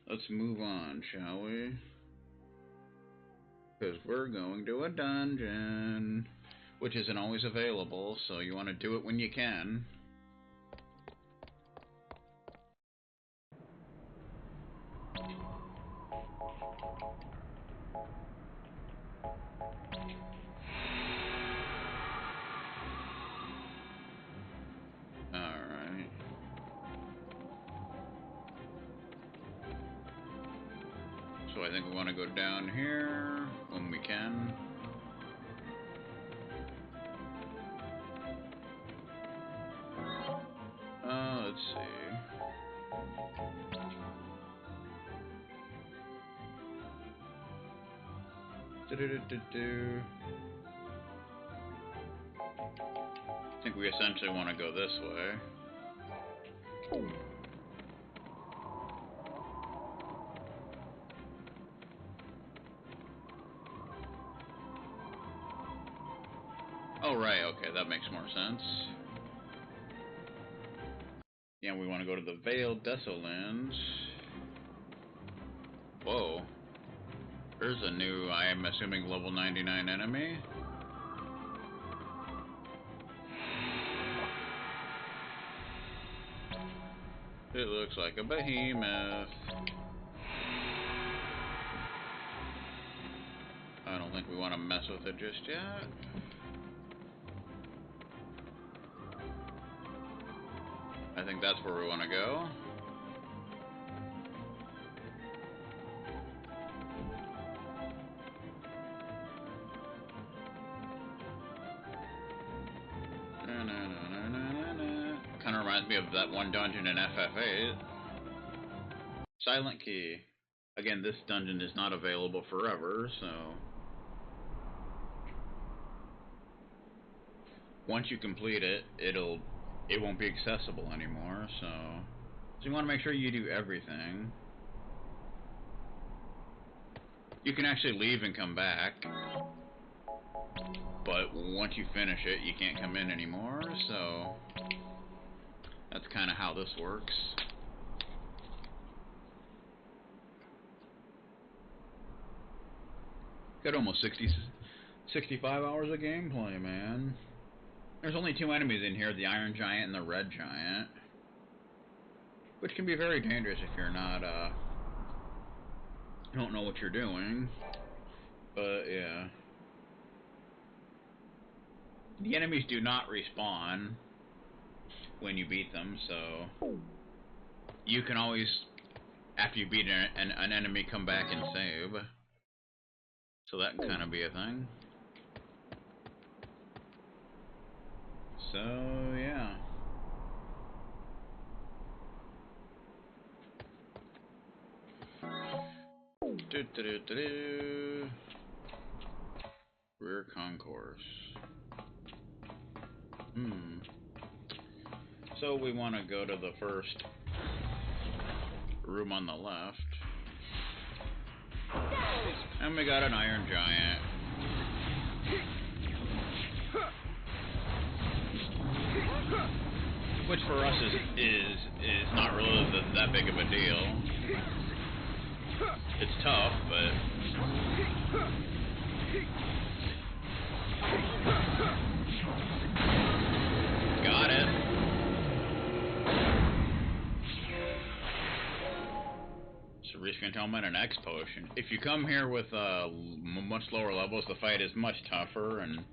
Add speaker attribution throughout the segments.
Speaker 1: Let's move on, shall we? Because we're going to a dungeon, which isn't always available, so you want to do it when you can. Alright. So I think we want to go down here when we can. Let's see. I think we essentially want to go this way. Oh, right, okay, that makes more sense. Yeah, we want to go to the Veiled Desolins. Whoa. There's a new, I am assuming, level 99 enemy. It looks like a behemoth. I don't think we want to mess with it just yet. I think that's where we want to go. Kind of reminds me of that one dungeon in FF8. Silent Key. Again, this dungeon is not available forever, so once you complete it, it won't be accessible anymore, so you want to make sure you do everything. You can actually leave and come back, but once you finish it, you can't come in anymore, so that's kind of how this works. Got almost 65 hours of gameplay, man. There's only 2 enemies in here, the Iron Giant and the Red Giant, which can be very dangerous if you're not, you don't know what you're doing, but yeah. The enemies do not respawn when you beat them, so you can always, after you beat an enemy, come back and save. So that can kind of be a thing. So, yeah. Rear concourse. So we want to go to the first room on the left. And we got an Iron Giant. Which for us is not really that big of a deal. It's tough, but got it. So Reskin Helmet and X Potion. If you come here with much lower levels, the fight is much tougher and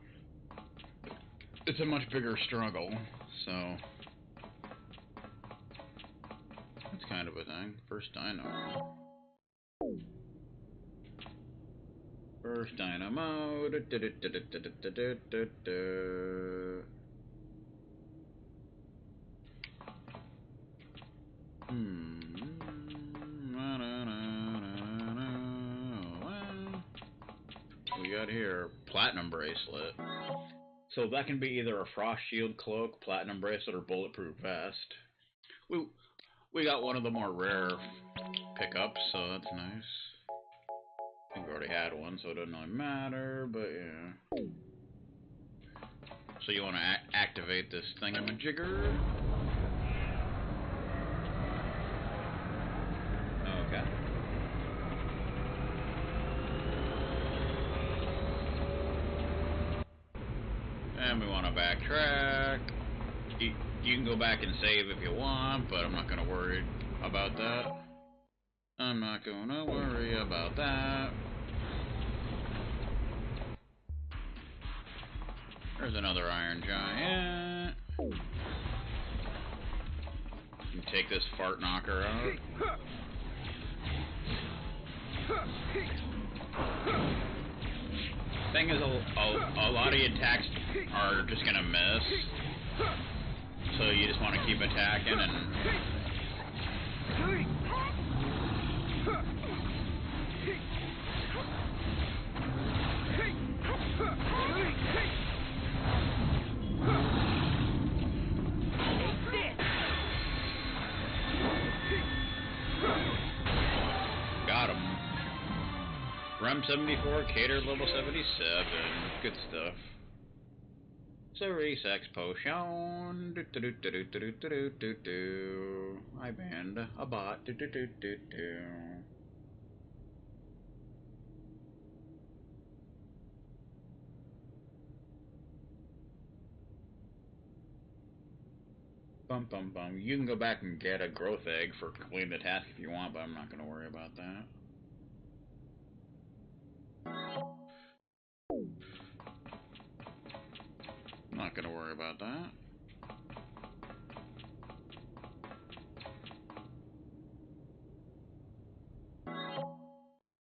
Speaker 1: it's a much bigger struggle. So that's kind of a thing. First dynamo. First dynamo. We got here Platinum Bracelet. So that can be either a Frost Shield Cloak, Platinum Bracelet, or Bulletproof Vest. We got one of the more rare pickups, so that's nice. I think we already had one, so it doesn't really matter, but yeah. So you want to activate this thingamajigger. Okay. And we want to backtrack. You can go back and save if you want, but I'm not going to worry about that. I'm not going to worry about that. There's another Iron Giant. You take this fart knocker out. Thing is, a lot of the attacks are just gonna miss, so you just want to keep attacking and. Got him. Rem 74, Cater level 77. Good stuff. Cerise X potion. I banned a bot. Bum bum bum. You can go back and get a growth egg for completing the task if you want, but I'm not going to worry about that. I'm not going to worry about that.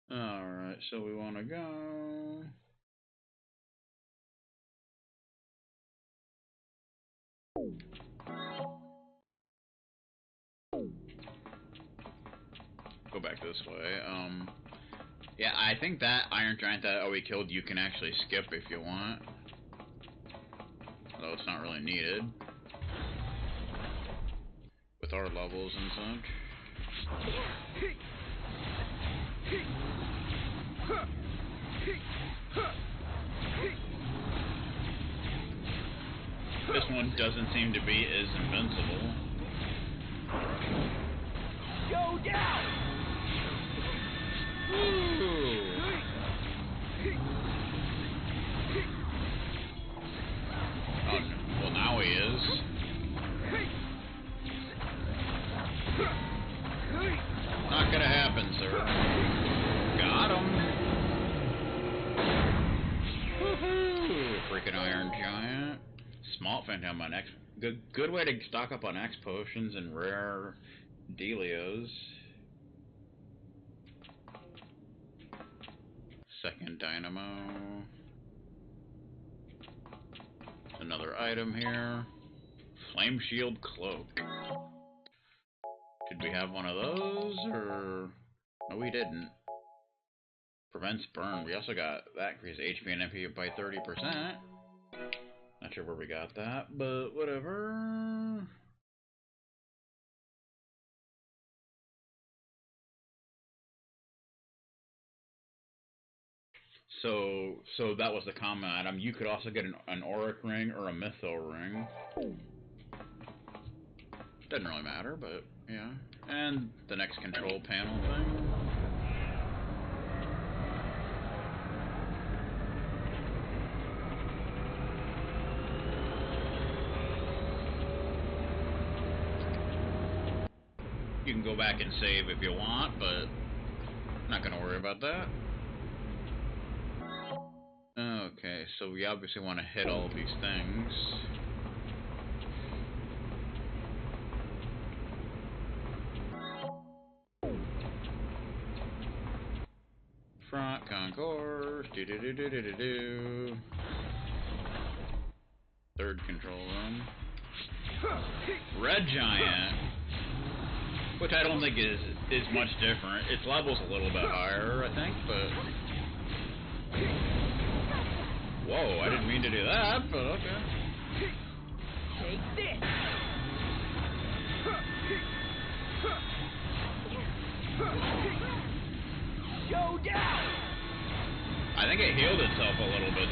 Speaker 1: Alright, so we want to go. Go back this way. Yeah, I think that Iron Giant that we killed, you can actually skip if you want. Although it's not really needed. With our levels and such. This one doesn't seem to be as invincible.
Speaker 2: Go down!
Speaker 1: Ooh. Oh, no. Well, now he is. Not gonna happen, sir. Got him. Woohoo! Freaking Iron Giant. Small Phantom on X. Good way to stock up on X potions and rare Delios. Second Dynamo. Another item here. Flame Shield Cloak. Did we have one of those, or... No, we didn't. Prevents burn. We also got that increased HP and MP by 30%. Not sure where we got that, but whatever. So that was the common item. You could also get an auric ring or a mytho ring. Doesn't really matter, but yeah. And the next control panel thing. You can go back and save if you want, but I'm not gonna worry about that. Okay, so we obviously want to hit all of these things. Front concourse, do. Third control room. Red Giant, which I don't think is much different. Its level's a little bit higher, I think, but... Whoa, I didn't mean to do that, but okay.
Speaker 2: Take this! Go down!
Speaker 1: I think it healed itself a little bit.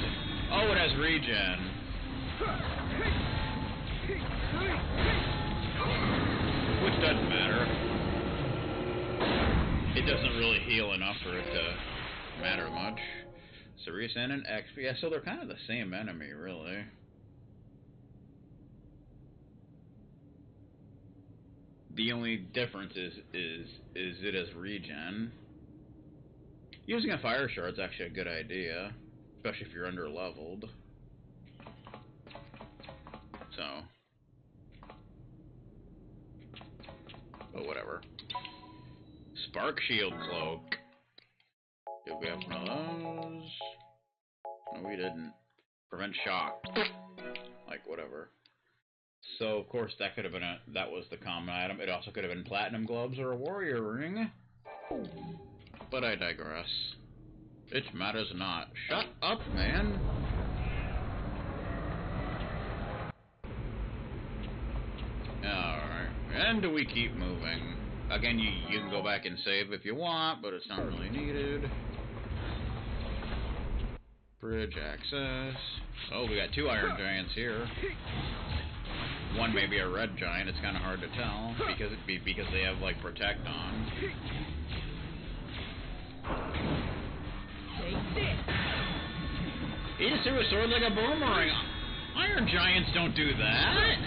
Speaker 1: Oh, it has regen. Which doesn't matter. It doesn't really heal enough for it to matter much. Cerise and an X. Yeah, so they're kind of the same enemy, really. The only difference is it as regen. Using a fire shard's actually a good idea, especially if you're under leveled. So, but whatever. Spark shield cloak. Did we have one of those? No, we didn't. Prevent shock. Like whatever. So of course that could have been that was the common item. It also could have been platinum gloves or a warrior ring. But I digress. It matters not. Shut up, man. Alright. And we keep moving. Again, you can go back and save if you want, but it's not really needed. Bridge access. Oh, we got 2 iron giants here. One may be a red giant. It's kind of hard to tell because they have like protect on. He just threw a sword like a boomerang. Iron giants don't do that.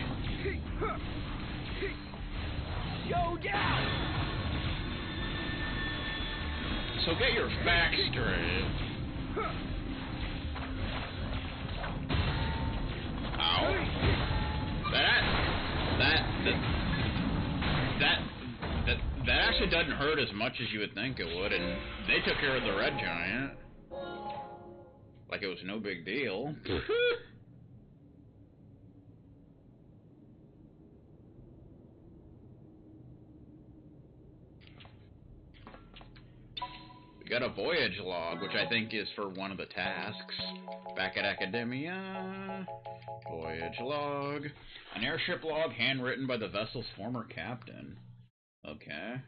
Speaker 2: Showdown!
Speaker 1: So get your facts straight. Ow. That actually doesn't hurt as much as you would think it would, and they took care of the red giant. Like it was no big deal. We got a voyage log, which I think is for one of the tasks. Back at Academia. Voyage log. An airship log handwritten by the vessel's former captain. Okay.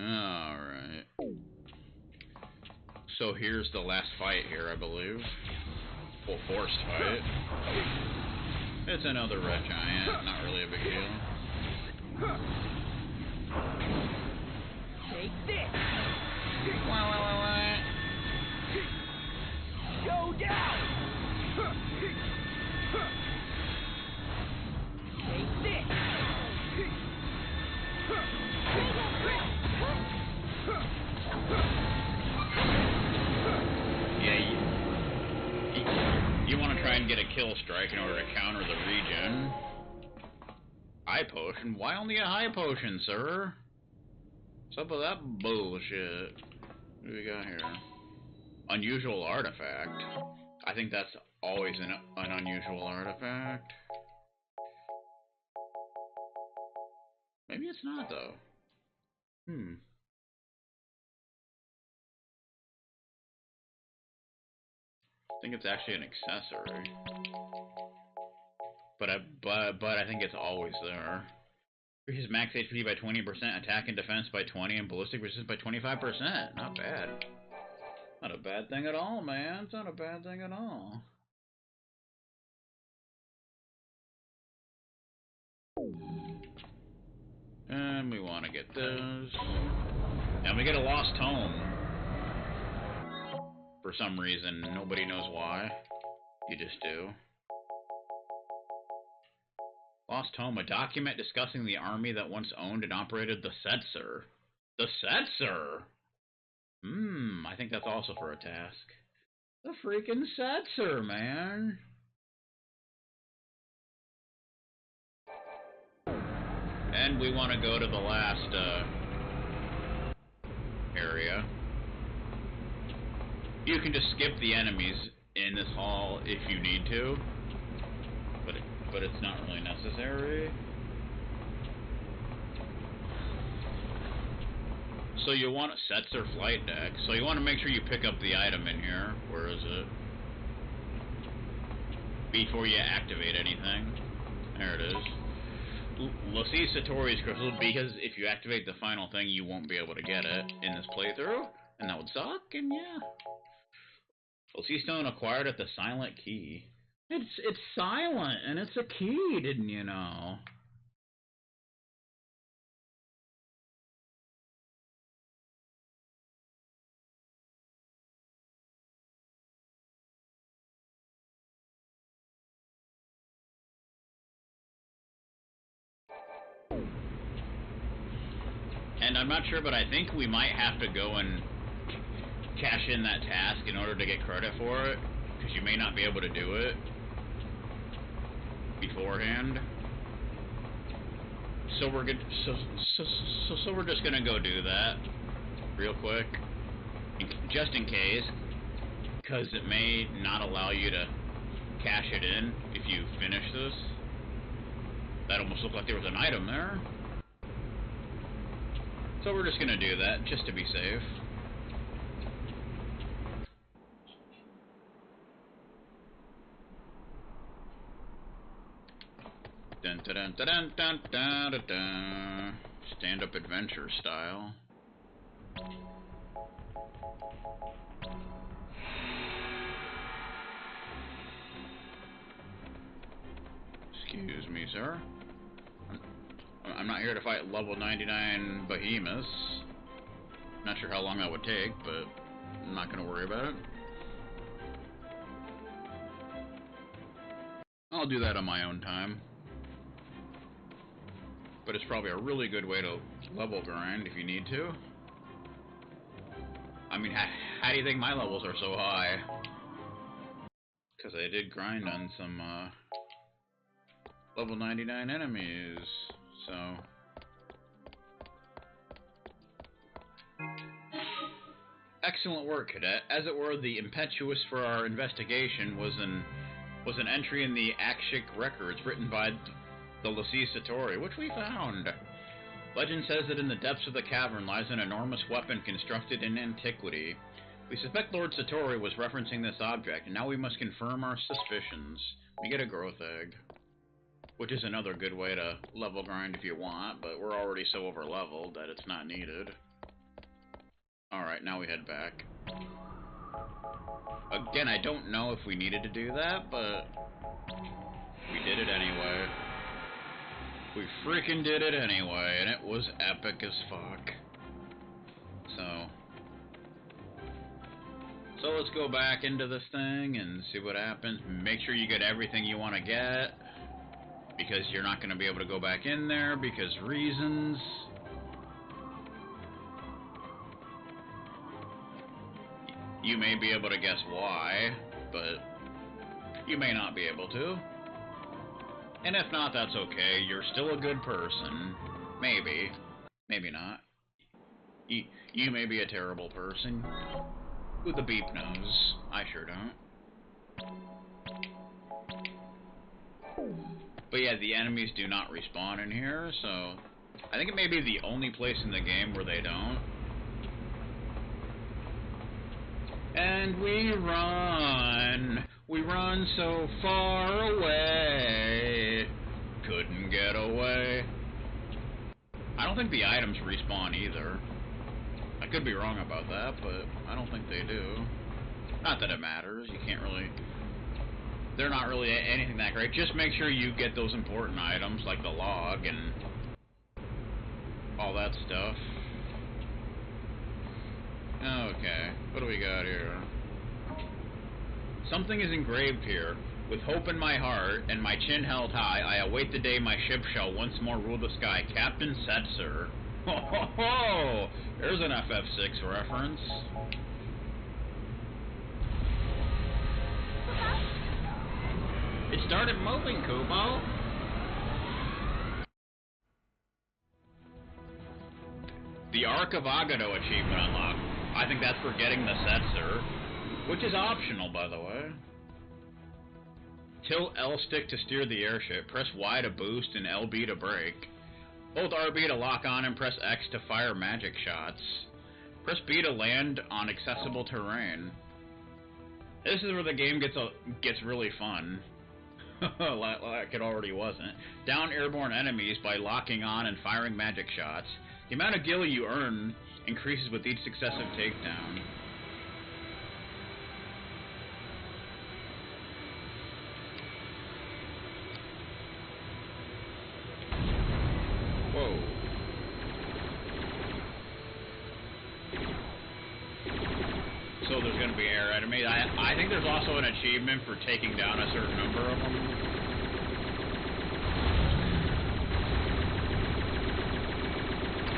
Speaker 1: Alright. So here's the last fight here, I believe. Well, forced fight. It's another red giant, not really a big deal.
Speaker 2: Take this!
Speaker 1: What?
Speaker 2: Showdown! Take this!
Speaker 1: Yeah, you want to try and get a kill strike in order to counter the regen. High potion? Why only a high potion, sir? What's up with that bullshit? What do we got here? Unusual artifact. I think that's always an unusual artifact. Maybe it's not, though. I think it's actually an accessory. But I think it's always there. Increases max HP by 20%, attack and defense by 20, and ballistic resistance by 25%. Not bad. Not a bad thing at all, man. It's not a bad thing at all. And we want to get those. And we get a lost tome. For some reason, nobody knows why. You just do. Lost Tome, a document discussing the army that once owned and operated the Setzer. The Setzer? I think that's also for a task. The freaking Setzer, man. And we want to go to the last area. You can just skip the enemies in this hall if you need to, but it's not really necessary. So you want a Setzer flight deck. So you want to make sure you pick up the item in here. Where is it? Before you activate anything. There it is. Lucy Satori's crystal, because if you activate the final thing, you won't be able to get it in this playthrough, and that would suck, and yeah. Lucy Stone acquired at the Silent Key. It's silent, and it's a key, didn't you know? And I'm not sure, but I think we might have to go and cash in that task in order to get credit for it, because you may not be able to do it beforehand. So we're good. So we're just gonna go do that real quick, just in case, because it may not allow you to cash it in if you finish this. That almost looked like there was an item there. So we're just gonna do that just to be safe. Dun dun dun dun dun dun dun dun. Stand-up adventure style. Excuse me, sir. I'm not here to fight level 99 behemoths. Not sure how long that would take, but I'm not going to worry about it. I'll do that on my own time. But it's probably a really good way to level grind if you need to. I mean, how do you think my levels are so high? Because I did grind on some level 99 enemies, so... Excellent work, Cadet. As it were, the impetus for our investigation was an entry in the Akashic records written by the Lassie Satori, which we found. Legend says that in the depths of the cavern lies an enormous weapon constructed in antiquity. We suspect Lord Satori was referencing this object, and now we must confirm our suspicions. We get a growth egg, which is another good way to level grind if you want, but we're already so over leveled that it's not needed. Alright, now we head back. Again, I don't know if we needed to do that, but we did it anyway. We freaking did it anyway, and it was epic as fuck. So let's go back into this thing and see what happens. Make sure you get everything you want to get, because you're not going to be able to go back in there because reasons. You may be able to guess why, but you may not be able to. And if not, that's okay. You're still a good person. Maybe. Maybe not. You may be a terrible person. Who the beep knows? I sure don't. But yeah, the enemies do not respawn in here, so... I think it may be the only place in the game where they don't. And we run so far away, couldn't get away. I don't think the items respawn either. I could be wrong about that, but I don't think they do. Not that it matters, you can't really... They're not really anything that great. Just make sure you get those important items, like the log and all that stuff. Okay, what do we got here? Something is engraved here. With hope in my heart and my chin held high, I await the day my ship shall once more rule the sky. Captain Setzer. Ho ho ho! There's an FF6 reference. It started moving, Kubo. The Ark of Agado achievement unlocked. I think that's for getting the Setzer, which is optional, by the way. Tilt L stick to steer the airship, press Y to boost and LB to brake. Hold RB to lock on and press X to fire magic shots. Press B to land on accessible terrain. This is where the game gets really fun. Like it already wasn't. Down airborne enemies by locking on and firing magic shots. The amount of gil you earn increases with each successive takedown. Whoa. So there's going to be air enemies. I think there's also an achievement for taking down a certain number of them.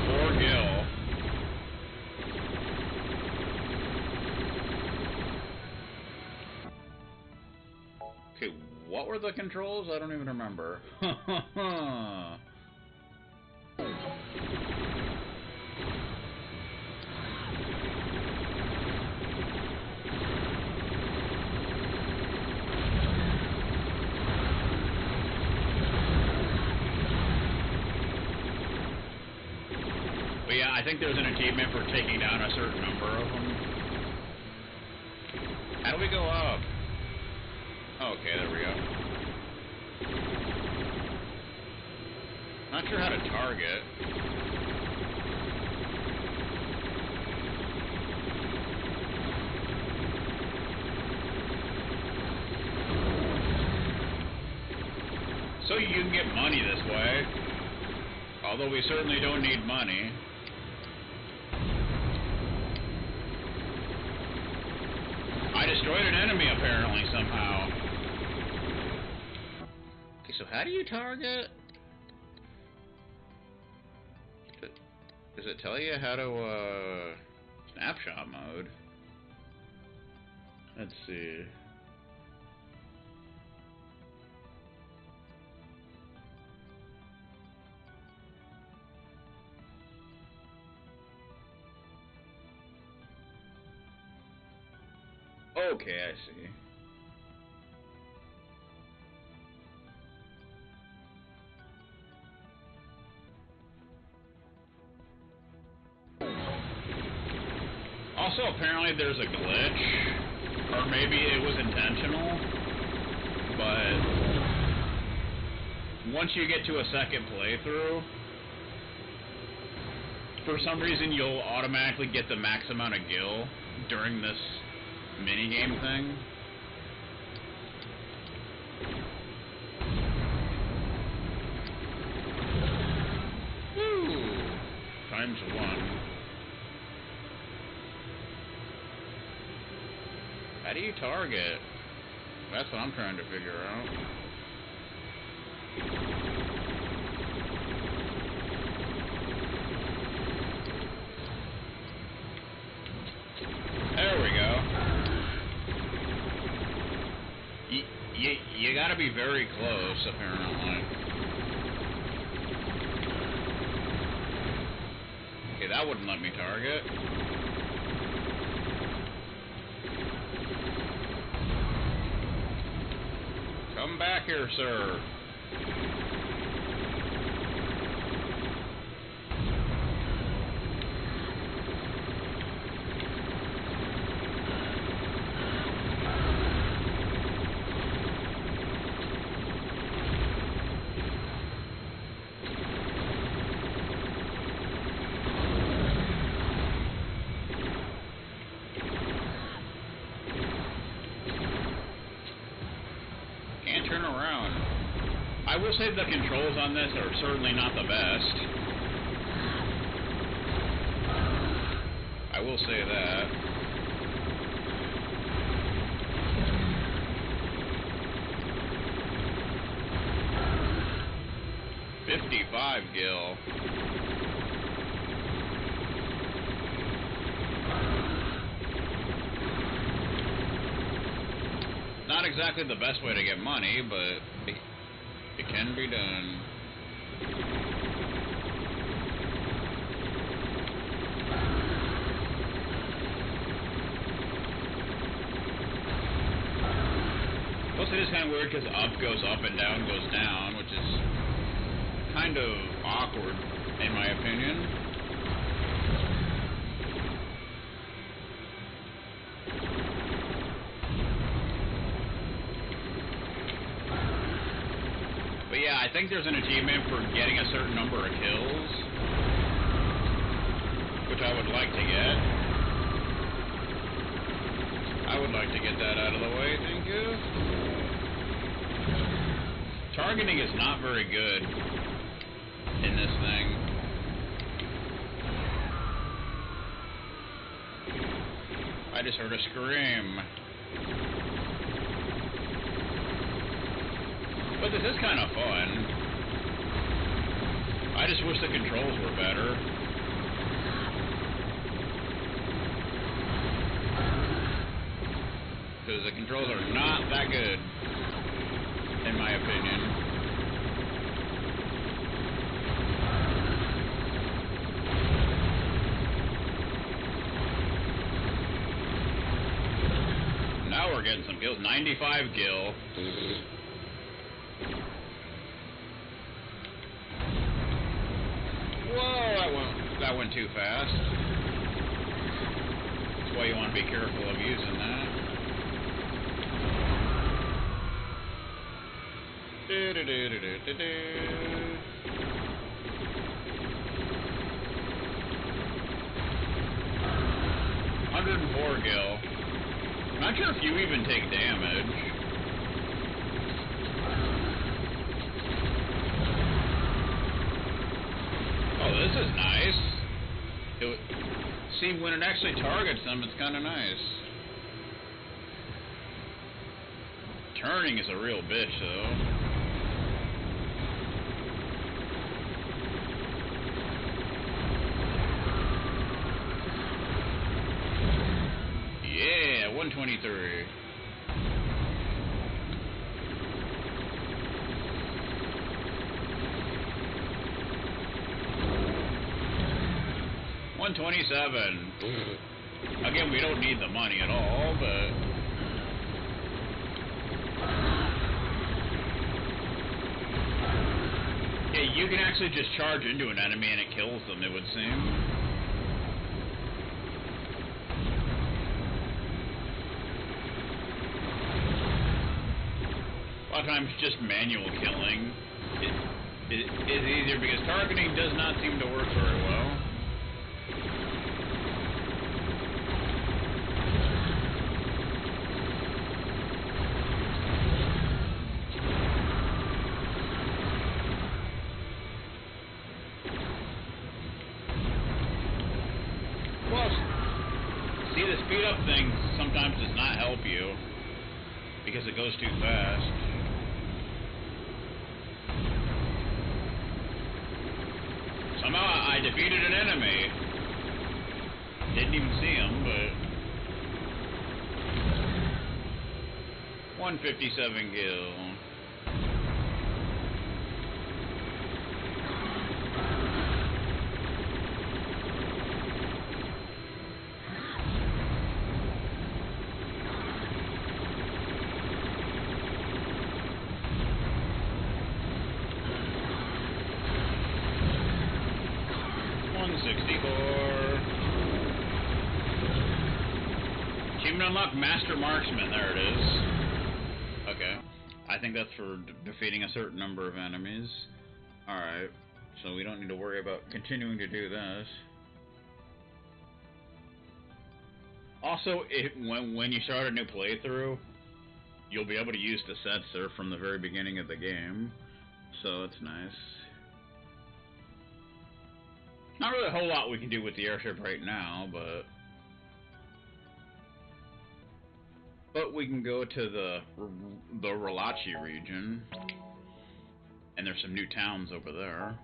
Speaker 1: 4 gil. what were the controls? I don't even remember. But yeah, I think there's an achievement for taking down a certain number of them. How do we go up? Okay, there we go. Not sure how to target. So you can get money this way. Although we certainly don't need money. I destroyed an enemy apparently somehow. Okay, so how do you target? Does it tell you how to, snapshot mode? Let's see. Okay, I see. Also, apparently there's a glitch, or maybe it was intentional, but once you get to a second playthrough, for some reason you'll automatically get the max amount of gil during this minigame thing. Woo! ×1. How do you target? That's what I'm trying to figure out. There we go. You gotta be very close, apparently. Okay, that wouldn't let me target. Come back here, sir. Turn around. I will say the controls on this are certainly not the best. I will say that. $55 gil. Not exactly the best way to get money, but it can be done. Plus it is kind of weird because up goes up and down goes down, which is kind of awkward in my opinion. But yeah, I think there's an achievement for getting a certain number of kills, which I would like to get. I would like to get that out of the way, thank you. Targeting is not very good in this thing. I just heard a scream. But this is kind of fun. I just wish the controls were better. Because the controls are not that good. getting some kills. 95 kill. Whoa, that went too fast. That's why you want to be careful of using that. $104 gil. I'm not sure if you even take damage. Oh, this is nice. See, when it actually targets them, it's kind of nice. Turning is a real bitch, though. Yeah, 123. $127. Again, we don't need the money at all, but yeah, you can actually just charge into an enemy and it kills them, it would seem. A lot of times just manual killing is easier because targeting does not seem to work very well. See, the speed up thing sometimes does not help you because it goes too fast. Somehow I defeated an enemy. Didn't even see him, but 157 kill. Achievement unlocked, Master Marksman. There it is. Okay. I think that's for defeating a certain number of enemies. Alright. So we don't need to worry about continuing to do this. Also, when you start a new playthrough, you'll be able to use the sensor from the very beginning of the game. So it's nice. Not really a whole lot we can do with the airship right now, but we can go to the Relachi region, and there's some new towns over there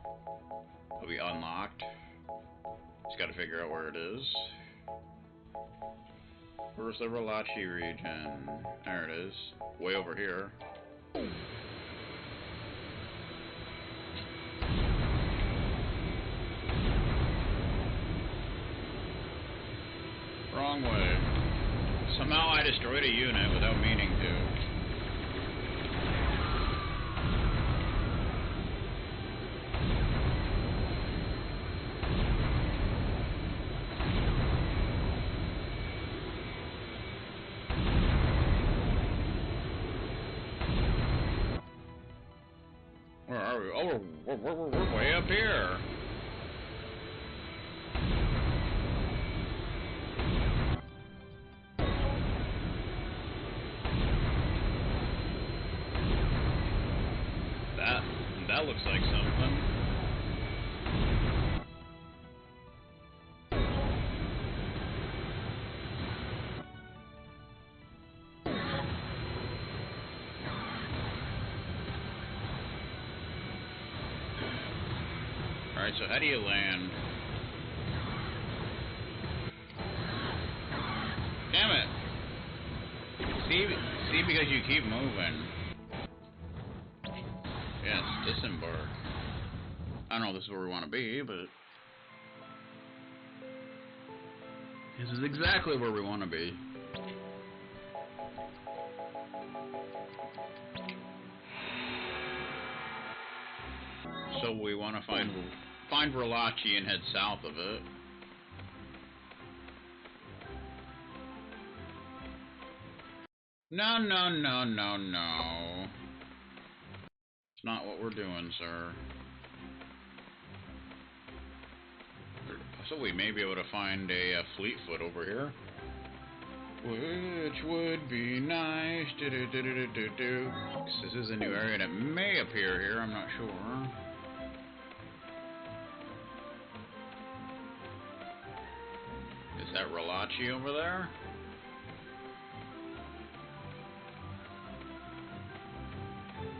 Speaker 1: that we unlocked. Just got to figure out where it is. Where's the Relachi region? There it is, way over here. Wrong way. Somehow I destroyed a unit without meaning to. Where are we? Oh, we're way up here. That looks like something. Alright, so how do you land? Damn it! See, because you keep moving. Yes, disembark. I don't know if this is where we want to be, but this is exactly where we want to be. So we want to find Relachi and head south of it. No, no, no, no, no. It's not what we're doing, sir. So we may be able to find a Fleetfoot over here. Which would be nice. This is a new area that may appear here, I'm not sure. Is that Relachi over there?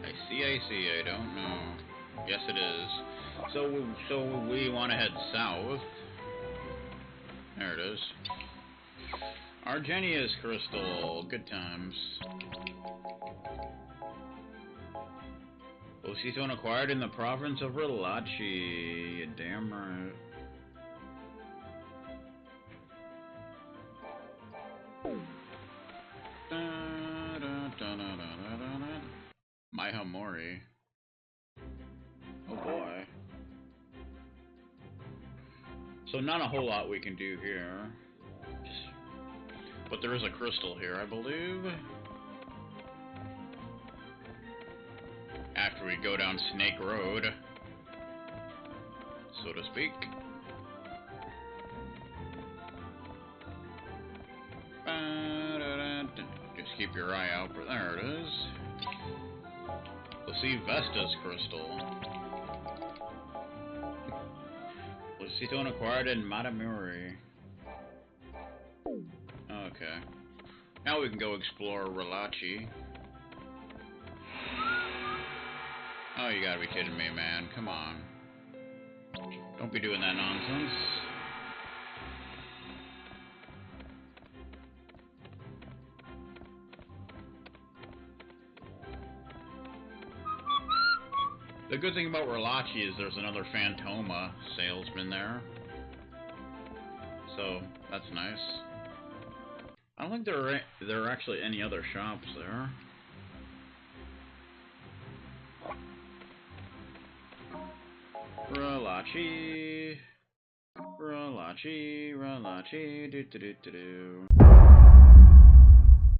Speaker 1: I see, I don't know. Yes, it is. So we want to head south. There it is. Argenius crystal. Good times. Ositone acquired in the province of Relachi. You damn right. Maihamori. Oh boy. So not a whole lot we can do here. But there is a crystal here, I believe. After we go down Snake Road, so to speak. Just keep your eye out for there it is. We'll see Vesta's crystal. Lucitone acquired in Matamuri. Okay. Now we can go explore Relachi. Oh, you gotta be kidding me, man. Come on. Don't be doing that nonsense. The good thing about Relachi is there's another Phantoma salesman there. So, that's nice. I don't think there are actually any other shops there. Relachi, do do do do do.